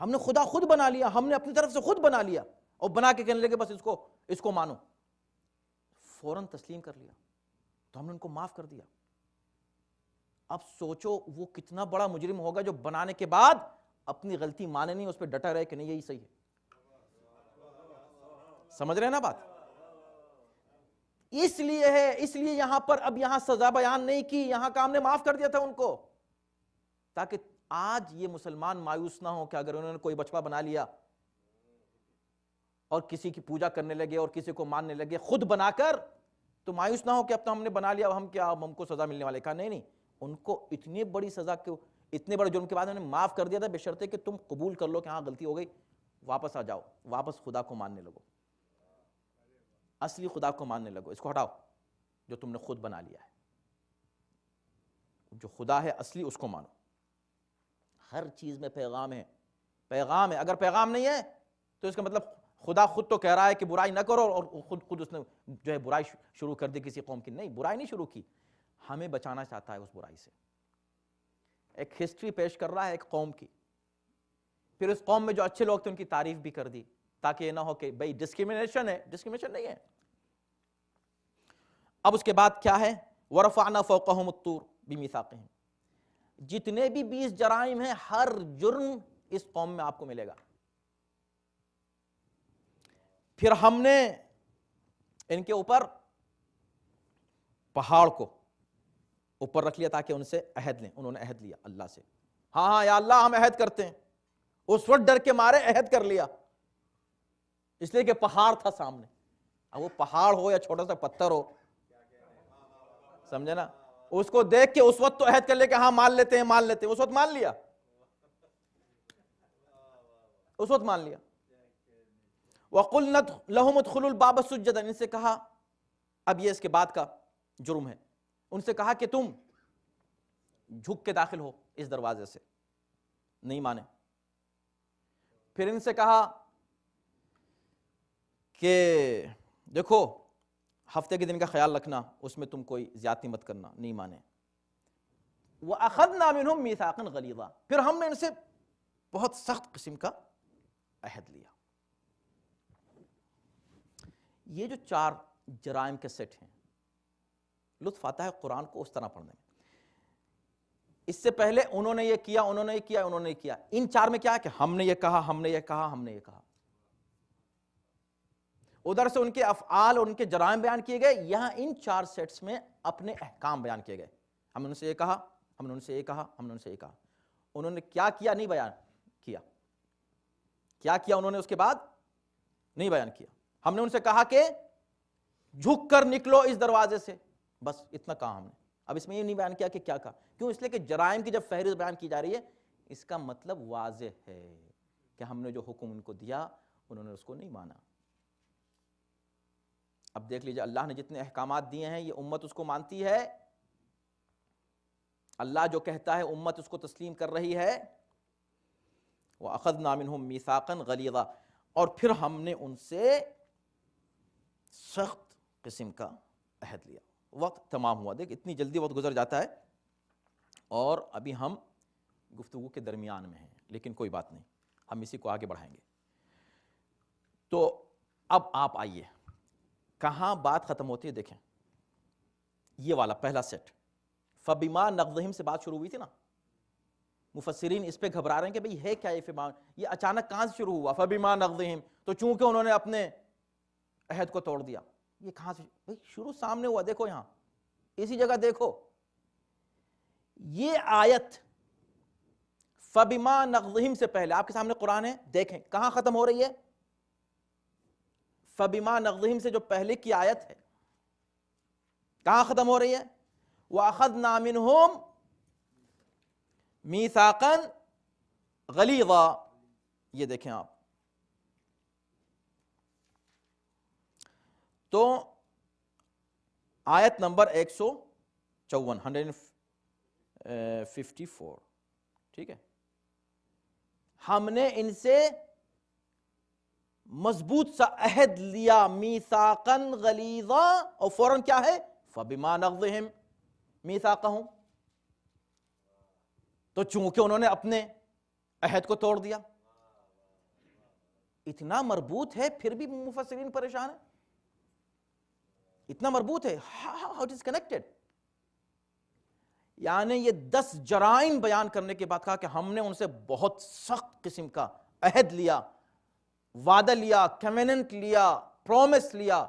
ہم نے خدا خود بنا لیا، ہم نے اپنی طرف سے خود بنا لیا، اور بنا کے کہنے لگے بس اس کو مانو۔ فوراً تسلیم کر لیا تو ہم نے ان کو معاف کر دیا۔ اب سوچو وہ کتنا بڑا مجرم ہوگا جو بنانے کے بعد اپنی غلطی مانے نہیں، اس پہ ڈٹا رہے کہ نہیں یہی صحیح ہے۔ سمجھ رہے ہیں نا بات؟ اس لیے یہاں پر اب یہاں سزا بیان نہیں کی، یہاں کا ہم نے معاف کر دیا تھا ان کو، تاکہ آج یہ مسلمان مایوس نہ ہو کہ اگر انہوں نے کوئی بچڑا بنا لیا اور کسی کی پوجا کرنے لگے اور کسی کو ماننے لگے خود بنا کر، تو مایوس نہ ہو کہ اب تو ہم نے بنا لیا، ہم کیا، ہم کو سزا ملنے والے۔ کہا نہیں، ان کو اتنی بڑی سزا کے، اتنے بڑے جرم کے بعد انہوں نے معاف کر دیا تھا، بشرطے کہ تم قبول کر لو کہ ہاں غلطی ہو گئی، واپس آ جاؤ، واپس خدا کو ماننے لگو، اصلی خدا کو ماننے لگو، اس کو ہٹاؤ جو تم نے خود بنا لیا ہے، جو خدا ہے اصلی اس کو مانو۔ ہر چیز میں پیغام ہے، پیغام ہے، اگر پیغام نہیں ہے تو اس کا مطلب خدا خود تو کہہ رہا ہے کہ برائی نہ کرو، اور خود اس نے جو ہے برائی شروع کر دی کسی قوم کی۔ نہیں، برائی نہیں شروع کی، ہمیں بچانا چاہتا ہے اس برائی سے۔ ایک ہسٹری پیش کر رہا ہے ایک قوم کی، پھر اس قوم میں جو اچھے لوگ تھے ان کی تعریف بھی کر دی، تاکہ یہ نہ ہو کہ بھئی ڈسکریمنیشن ہے، ڈسکریمنیشن نہیں ہے۔ اب اس کے بعد کیا ہے، وَرَفَعْنَا فَوْقَهُمُ الطُّورَ بِمِيثَاقِهِمْ، جتنے بھی 20 جرائم ہیں، ہر جرم اس قوم میں آپ کو ملے گا۔ پھر ہم نے ان کے اوپر پہاڑ کو اوپر رکھ لیا تاکہ ان سے عہد لیں، انہوں نے عہد لیا اللہ سے، ہاں یا اللہ ہم عہد کرتے ہیں، اس وقت ڈر کے مارے عہد کر لیا، اس لیے کہ پہاڑ تھا سامنے، اب وہ پہاڑ ہو یا چھوٹا سا پتھر ہو، سمجھے نا، اس کو دیکھ کے اس وقت تو عہد کر لے کہ ہاں مان لیتے ہیں مان لیتے ہیں، اس وقت مان لیا، اس وقت مان لیا۔ وَقُلْنَا لَهُمُ ادْخُلُوا الْبَابَ سُجَّدًا، ان سے کہا، اب یہ اس کے بعد کا جرم ہے، ان سے کہا کہ تم جھک کے داخل ہو اس دروازے سے، نہیں مانے۔ پھر ان سے کہا کہ دیکھو ہفتے کے دن کا خیال رکھنا، اس میں تم کوئی زیادتی مت کرنا، نہیں مانے۔ وَأَخَذْنَا مِنْهُمْ مِيثَاقًا غَلِيظًا، پھر ہم نے ان سے بہت سخت قسم کا عہد لیا۔ یہ جو 4 جرائم کے سیٹ ہیں، لطف آتا ہے قرآن کو اس طرح پڑھنے میں۔ اس سے پہلے انہوں نے یہ کیا، انہوں نے یہ کیا، انہوں نے یہ کیا، ان 4 میں کیا ہے کہ ہم نے یہ کہا، ہم نے یہ کہا، ہم نے یہ کہا۔ ادھر سے ان کے افعال اور ان کے جرائم بیان کیے گئے، یہاں ان 4 سیٹس میں اپنے احکام بیان کیے گئے۔ ہم نے ان سے یہ کہا، ہم نے ان سے یہ کہا، ہم نے ان سے یہ کہا۔ انہوں نے کیا کیا نہیں بیان کیا، کیا کیا انہوں نے اس کے بعد نہیں بیان کیا۔ ہم نے ان سے کہا کہ جھک کر نکلو اس دروازے سے، بس اتنا کہا ہم نے۔ اب اس میں یہ نہیں بیان کیا کہ کیا کہا، کیوں؟ اس لیے کہ جرائم کی جب فہرست بیان کی جا رہی ہے، اس کا مطلب واضح ہے کہ ہم نے جو حکم ان کو دیا انہوں نے اس کو نہیں مانا۔ اب دیکھ لیجئے اللہ نے جتنے احکامات دیے ہیں، یہ امت اس کو مانتی ہے، اللہ جو کہتا ہے امت اس کو تسلیم کر رہی ہے۔ وَأَخَذْنَا مِنْهُمْ مِيثَاقًا غَلِيظًا، اور پھر ہم نے ان سے سخت قسم کا عہد لیا۔ وقت تمام ہوا، دیکھ اتنی جلدی وقت گزر جاتا ہے، اور ابھی ہم گفتگو کے درمیان میں ہیں، لیکن کوئی بات نہیں، ہم اسی کو آگے بڑھائیں گے۔ تو اب آپ آئیے، کہاں بات ختم ہوتی ہے؟ دیکھیں یہ والا پہلا سیٹ، فَبِمَا نَقْضِهِمْ سے بات شروع ہوئی تھی نا، مفسرین اس پہ گھبرا رہے ہیں کہ بھئی ہے کیا یہ اچانک کہاں سے شروع ہوا؟ فَبِمَا نَقْضِهِمْ، تو چونکہ انہوں نے اپنے عہد کو توڑ دیا، یہ کہاں سے بھئی شروع سامنے ہوا، دیکھو یہاں اسی جگہ دیکھو، یہ آیت فَبِمَا نَقْضِهِمْ سے پہلے آپ کے سامنے قرآن ہے، دیکھیں کہاں ختم ہو رہی ہے؟ فَبِمَا نَقْضِهِمْ سے جو پہلے کی آیت ہے کہاں ختم ہو رہی ہے؟ وَأَخَذْنَا مِنْهُمْ مِيثَاقًا غَلِيظًا، یہ دیکھیں آپ، تو آیت نمبر 154 154، ٹھیک ہے، ہم نے ان سے مضبوط سا عہد لیا، میثاقاً غلیظا، اور فوراً کیا ہے؟ فَبِمَا نَقْضِهِمْ مِيثَاقَهُمْ، تو چونکہ انہوں نے اپنے عہد کو توڑ دیا۔ اتنا مربوط ہے پھر بھی مفسرین پریشان ہیں، اتنا مربوط ہے، how it is connected، یعنی یہ 10 جرائم بیان کرنے کے بعد کہا کہ ہم نے ان سے بہت سخت قسم کا عہد لیا، وعدہ لیا، کیوننٹ لیا، پرومس لیا۔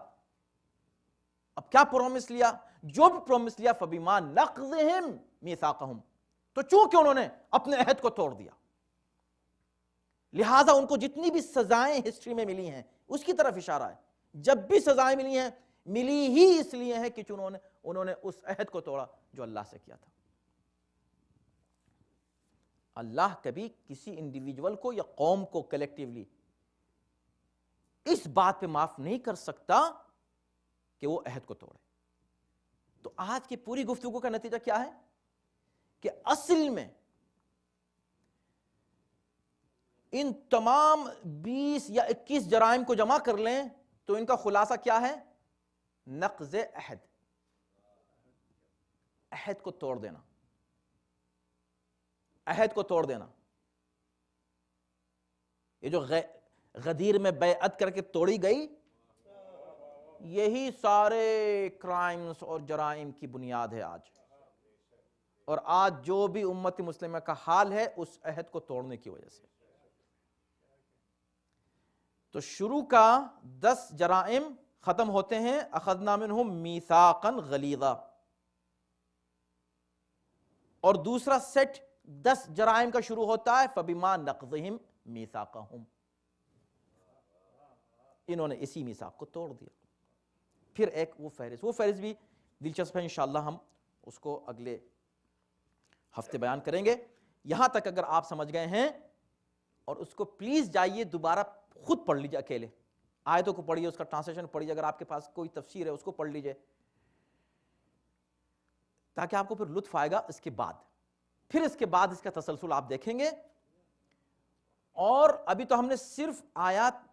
اب کیا پرومس لیا؟ جو بھی پرومس لیا، فَبِمَا نَقْضِهِمْ مِيثَاقَهُمْ، تو چونکہ انہوں نے اپنے عہد کو توڑ دیا، لہٰذا ان کو جتنی بھی سزائیں ہسٹری میں ملی ہیں اس کی طرف اشارہ ہے۔ جب بھی سزائیں ملی ہیں، ملی ہی اس لیے ہے کہ انہوں نے اس عہد کو توڑا جو اللہ سے کیا تھا۔ اللہ کبھی کسی انڈیویجول کو یا قوم کو کلیکٹیولی اس بات پہ معاف نہیں کر سکتا کہ وہ عہد کو توڑے۔ تو آج کی پوری گفتگو کا نتیجہ کیا ہے کہ اصل میں ان تمام 20 یا 21 جرائم کو جمع کر لیں تو ان کا خلاصہ کیا ہے؟ نقض عہد، عہد کو توڑ دینا، عہد کو توڑ دینا۔ یہ جو غدیر میں بیعت کر کے توڑی گئی، یہی سارے کرائمز اور جرائم کی بنیاد ہے آج، اور آج جو بھی امت مسلمہ کا حال ہے اس عہد کو توڑنے کی وجہ سے۔ تو شروع کا 10 جرائم ختم ہوتے ہیں اخذنا منہم میثاقا غلیظا، اور دوسرا سیٹ 10 جرائم کا شروع ہوتا ہے فبما نقضہم میثاقہم، انہوں نے اسی میثاق کو توڑ دیا۔ پھر ایک وہ فہرست بھی دلچسپ ہے، انشاءاللہ ہم اس کو اگلے ہفتے بیان کریں گے۔ یہاں تک اگر آپ سمجھ گئے ہیں، اور اس کو پلیز جائیے دوبارہ خود پڑھ لیجیے، اکیلے آیتوں کو پڑھیے، اس کا ٹرانسلیشن پڑھیے، اگر آپ کے پاس کوئی تفسیر ہے اس کو پڑھ لیجیے، تاکہ آپ کو پھر لطف آئے گا۔ اس کے بعد اس کا تسلسل آپ دیکھیں گے۔ اور ابھی تو ہم نے صرف آیات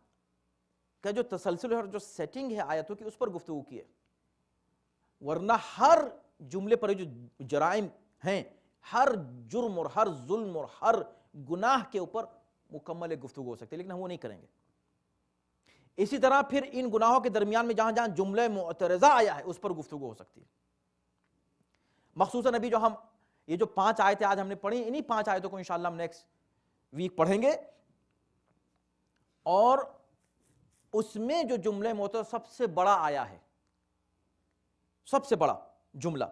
کا جو تسلسل ہے اور جو سیٹنگ ہے آیتوں کی، اس پر گفتگو کی ہے، ورنہ ہر جملے پر جو جرائم ہیں، ہر جرم اور ہر ظلم اور ہر گناہ کے اوپر مکمل ایک گفتگو ہو سکتی ہے، لیکن ہم وہ نہیں کریں گے۔ اسی طرح پھر ان گناہوں کے درمیان میں جہاں جہاں جملہ معترضہ آیا ہے اس پر گفتگو ہو سکتی ہے۔ مخصوصاً ابھی جو ہم یہ جو 5 آیتیں آج ہم نے پڑھی، انہی 5 آیتوں کو انشاءاللہ ہم نیکسٹ ویک پڑھیں گے، اور اس میں جو جملہ معترضہ سب سے بڑا آیا ہے، سب سے بڑا جملہ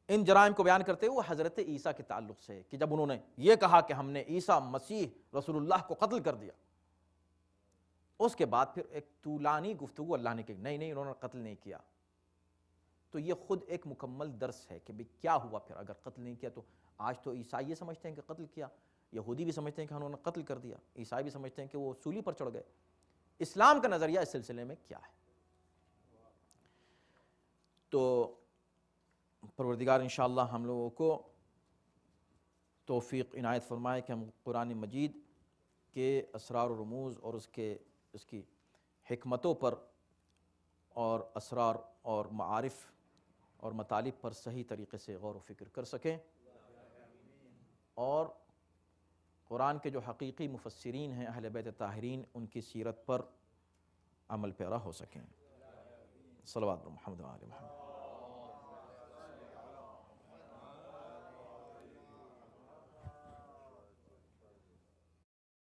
ان جرائم کو بیان کرتے ہوئے حضرت عیسیٰ کے تعلق سے، کہ جب انہوں نے یہ کہا کہ ہم نے عیسیٰ مسیح رسول اللہ کو قتل کر دیا، اس کے بعد پھر ایک طولانی گفتگو اللہ نے کی، نہیں انہوں نے قتل نہیں کیا۔ تو یہ خود ایک مکمل درس ہے کہ بھئی کیا ہوا پھر اگر قتل نہیں کیا۔ تو آج تو عیسائی یہ سمجھتے ہیں کہ قتل کیا، یہودی بھی سمجھتے ہیں کہ انہوں نے قتل کر دیا، عیسائی بھی سمجھتے ہیں کہ وہ سولی پر چڑھ گئے۔ اسلام کا نظریہ اس سلسلے میں کیا ہے؟ تو پروردگار انشاءاللہ ہم لوگوں کو توفیق عنایت فرمائے کہ ہم قرآن مجید کے اسرار و رموز اور اس کی حکمتوں پر اور اسرار اور معارف اور مطالب پر صحیح طریقے سے غور و فکر کر سکیں، اور قرآن کے جو حقیقی مفسرین ہیں اہل بیت طاہرین، ان کی سیرت پر عمل پیرا ہو سکیں۔ صلوات محمد و آل محمد۔